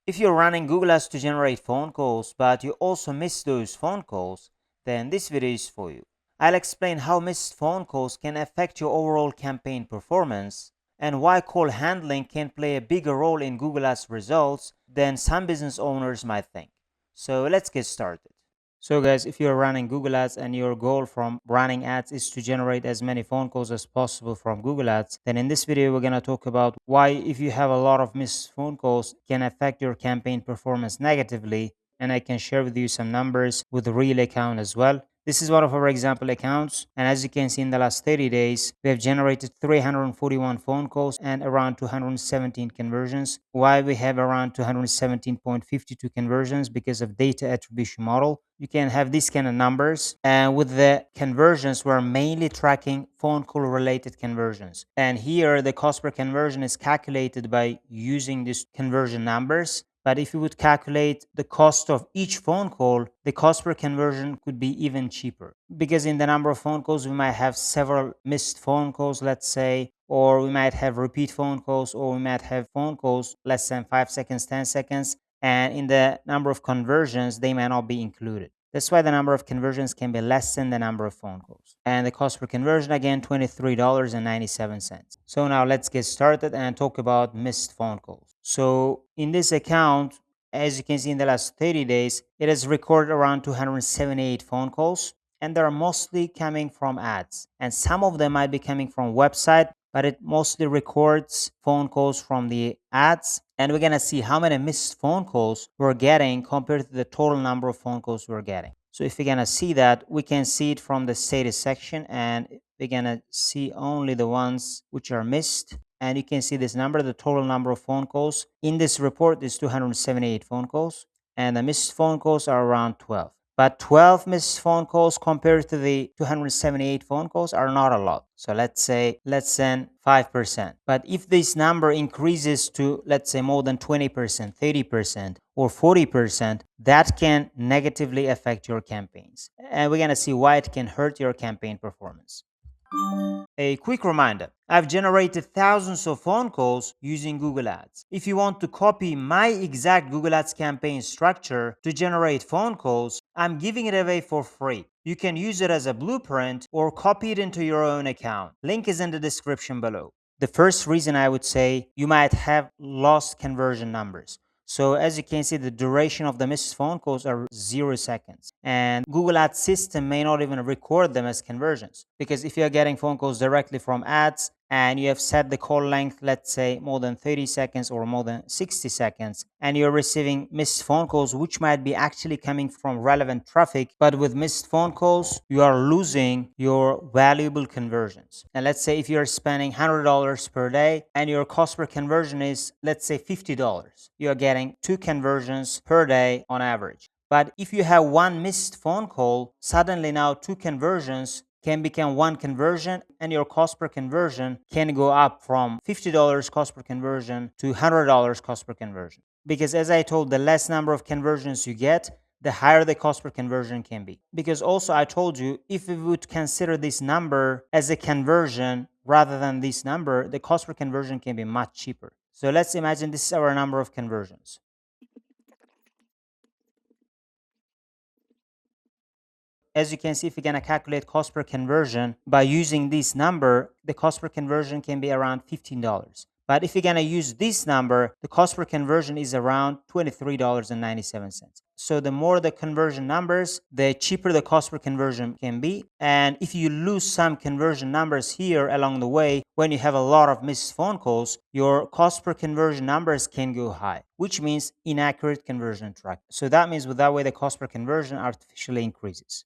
If you're running Google Ads to generate phone calls, but you also miss those phone calls, then this video is for you. I'll explain how missed phone calls can affect your overall campaign performance and why call handling can play a bigger role in Google Ads results than some business owners might think. So let's get started. So guys, if you're running Google Ads and your goal from running ads is to generate as many phone calls as possible from Google Ads, then in this video we're going to talk about why if you have a lot of missed phone calls can affect your campaign performance negatively, and I can share with you some numbers with the real account as well. This is one of our example accounts, and as you can see in the last 30 days, we have generated 341 phone calls and around 217 conversions. Why we have around 217.52 conversions? Because of data attribution model. You can have these kind of numbers, and with the conversions, we're mainly tracking phone call related conversions. And here the cost per conversion is calculated by using these conversion numbers. But if you would calculate the cost of each phone call, the cost per conversion could be even cheaper. Because in the number of phone calls, we might have several missed phone calls, let's say, or we might have repeat phone calls, or we might have phone calls less than 5 seconds, 10 seconds. And in the number of conversions, they may not be included. That's why the number of conversions can be less than the number of phone calls. And the cost per conversion, again, $23.97. So now let's get started and talk about missed phone calls. So in this account, as you can see in the last 30 days, it has recorded around 278 phone calls, and they're mostly coming from ads. And some of them might be coming from website, but it mostly records phone calls from the ads. And we're going to see how many missed phone calls we're getting compared to the total number of phone calls we're getting. So if you're going to see that, we can see it from the status section, and we're going to see only the ones which are missed. And you can see this number, the total number of phone calls in this report is 278 phone calls, and the missed phone calls are around 12. But 12 missed phone calls compared to the 278 phone calls are not a lot. So let's say less than 5%. But if this number increases to, let's say, more than 20%, 30%, or 40%, that can negatively affect your campaigns. And we're going to see why it can hurt your campaign performance. A quick reminder, I've generated thousands of phone calls using Google Ads. If you want to copy my exact Google Ads campaign structure to generate phone calls, I'm giving it away for free. You can use it as a blueprint or copy it into your own account. Link is in the description below. The first reason I would say you might have lost conversion numbers. So as you can see, the duration of the missed phone calls are 0 seconds. And Google Ads system may not even record them as conversions. Because if you're getting phone calls directly from ads and you have set the call length, let's say more than 30 seconds or more than 60 seconds, and you're receiving missed phone calls, which might be actually coming from relevant traffic, but with missed phone calls, you are losing your valuable conversions. And let's say if you're spending $100 per day and your cost per conversion is, let's say, $50, you're getting 2 conversions per day on average. But if you have one missed phone call, suddenly now 2 conversions can become 1 conversion, and your cost per conversion can go up from $50 cost per conversion to $100 cost per conversion. Because as I told, the less number of conversions you get, the higher the cost per conversion can be. Because also I told you, if we would consider this number as a conversion rather than this number, the cost per conversion can be much cheaper. So let's imagine this is our number of conversions. As you can see, if you're going to calculate cost per conversion by using this number, the cost per conversion can be around $15. But if you're going to use this number, the cost per conversion is around $23.97. So the more the conversion numbers, the cheaper the cost per conversion can be. And if you lose some conversion numbers here along the way, when you have a lot of missed phone calls, your cost per conversion numbers can go high, which means inaccurate conversion track. So that means with that way, the cost per conversion artificially increases.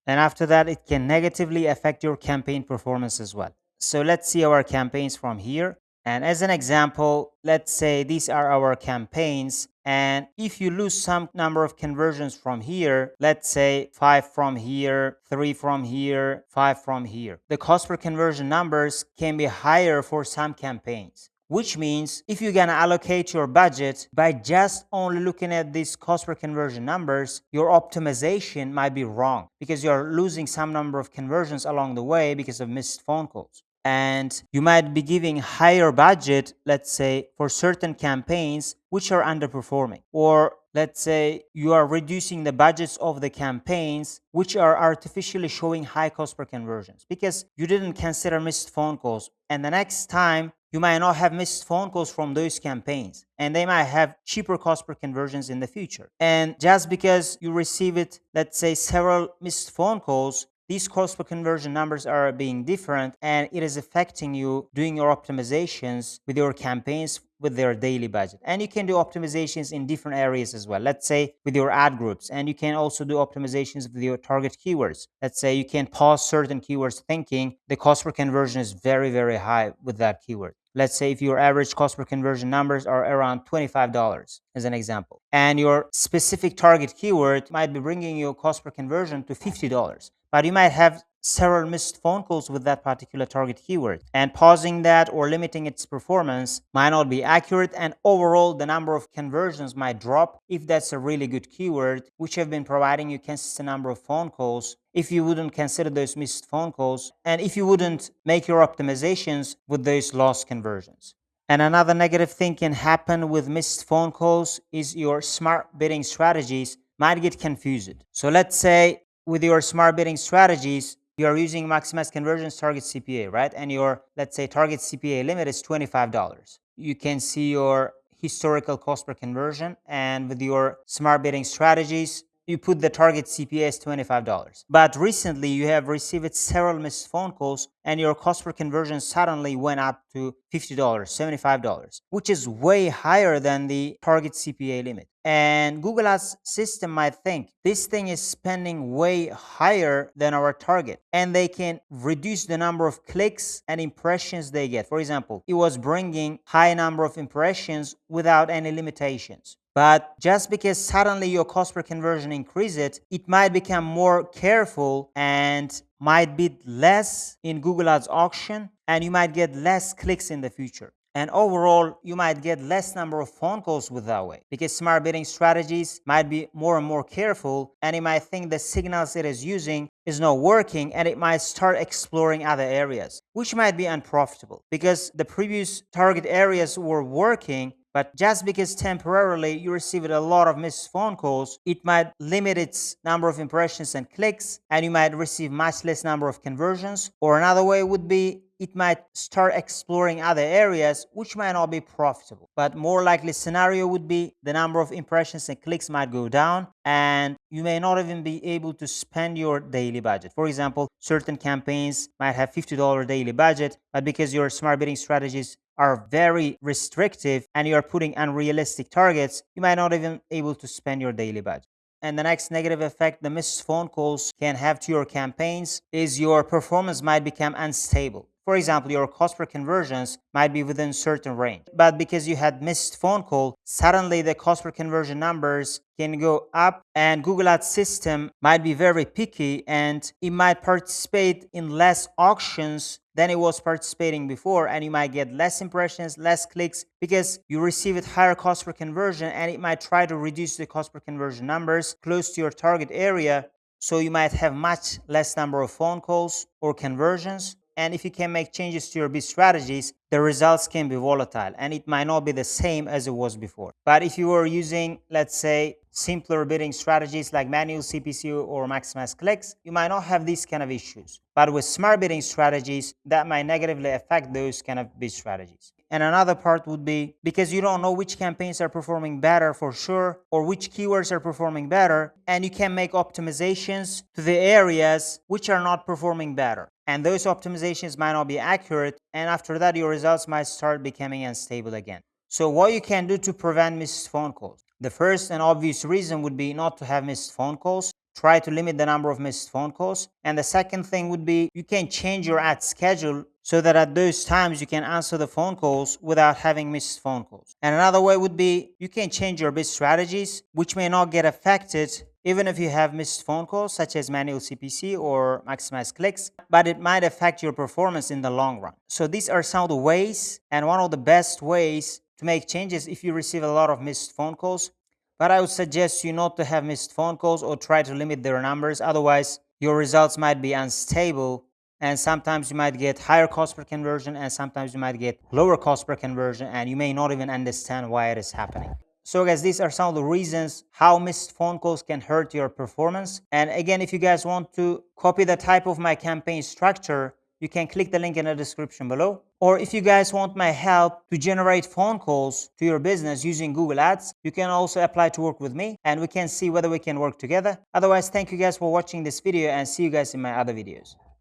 And after that, it can negatively affect your campaign performance as well. So let's see our campaigns from here. And as an example, let's say these are our campaigns. And if you lose some number of conversions from here, let's say 5 from here, 3 from here, 5 from here, the cost per conversion numbers can be higher for some campaigns. Which means if you're going to allocate your budget by just only looking at these cost per conversion numbers, your optimization might be wrong because you're losing some number of conversions along the way because of missed phone calls. and you might be giving higher budget, let's say, for certain campaigns which are underperforming, or let's say you are reducing the budgets of the campaigns which are artificially showing high cost per conversions because you didn't consider missed phone calls, and the next time you might not have missed phone calls from those campaigns, and they might have cheaper cost per conversions in the future. And just because you receive it, let's say, several missed phone calls, these cost per conversion numbers are being different, and it is affecting you doing your optimizations with your campaigns with their daily budget. And you can do optimizations in different areas as well. Let's say with your ad groups, and you can also do optimizations with your target keywords. Let's say you can pause certain keywords thinking the cost per conversion is very, very high with that keyword. Let's say if your average cost per conversion numbers are around $25 as an example, and your specific target keyword might be bringing your cost per conversion to $50, but you might have several missed phone calls with that particular target keyword, and pausing that or limiting its performance might not be accurate, and overall the number of conversions might drop if that's a really good keyword which have been providing you consistent number of phone calls, if you wouldn't consider those missed phone calls, and if you wouldn't make your optimizations with those lost conversions. And another negative thing can happen with missed phone calls is your smart bidding strategies might get confused. So let's say with your smart bidding strategies, you are using maximize conversions target CPA, right? And your, let's say, target CPA limit is $25. You can see your historical cost per conversion, and with your smart bidding strategies, you put the target CPA as $25. But recently you have received several missed phone calls, and your cost per conversion suddenly went up to $50, $75, which is way higher than the target CPA limit. And Google Ads system might think this thing is spending way higher than our target, and they can reduce the number of clicks and impressions they get. For example, it was bringing high number of impressions without any limitations. But just because suddenly your cost per conversion increases, it might become more careful and might bid less in Google Ads auction, and you might get less clicks in the future. And overall, you might get less number of phone calls with that way, because smart bidding strategies might be more and more careful, and it might think the signals it is using is not working, and it might start exploring other areas, which might be unprofitable because the previous target areas were working. But just because temporarily you received a lot of missed phone calls, it might limit its number of impressions and clicks, and you might receive much less number of conversions. Or another way would be it might start exploring other areas which might not be profitable. But more likely scenario would be the number of impressions and clicks might go down, and you may not even be able to spend your daily budget. For example, certain campaigns might have $50 daily budget, but because your smart bidding strategies are very restrictive and you are putting unrealistic targets, you might not even be able to spend your daily budget. And the next negative effect the missed phone calls can have to your campaigns is your performance might become unstable. For example, your cost per conversions might be within certain range, but because you had missed phone call, suddenly the cost per conversion numbers can go up, and Google Ads system might be very picky, and it might participate in less auctions than it was participating before, and you might get less impressions, less clicks, because you receive it higher cost per conversion, and it might try to reduce the cost per conversion numbers close to your target area. So you might have much less number of phone calls or conversions. And if you can make changes to your bid strategies, the results can be volatile, and it might not be the same as it was before. But if you were using, let's say, simpler bidding strategies like manual CPC or maximize clicks, you might not have these kind of issues. But with smart bidding strategies, that might negatively affect those kind of bid strategies. And another part would be because you don't know which campaigns are performing better for sure, or which keywords are performing better, and you can make optimizations to the areas which are not performing better. And those optimizations might not be accurate, and after that your results might start becoming unstable again. So what you can do to prevent missed phone calls? The first and obvious reason would be not to have missed phone calls. Try to limit the number of missed phone calls. And the second thing would be you can change your ad schedule so that at those times you can answer the phone calls without having missed phone calls. And another way would be you can change your bid strategies, which may not get affected even if you have missed phone calls, such as manual CPC or maximize clicks, but it might affect your performance in the long run. So these are some of the ways, and one of the best ways to make changes if you receive a lot of missed phone calls. But I would suggest you not to have missed phone calls or try to limit their numbers. Otherwise, your results might be unstable, and sometimes you might get higher cost per conversion, and sometimes you might get lower cost per conversion, and you may not even understand why it is happening. So guys, these are some of the reasons how missed phone calls can hurt your performance. And again, if you guys want to copy the type of my campaign structure, you can click the link in the description below. Or if you guys want my help to generate phone calls to your business using Google Ads, you can also apply to work with me and we can see whether we can work together. Otherwise, thank you guys for watching this video and see you guys in my other videos.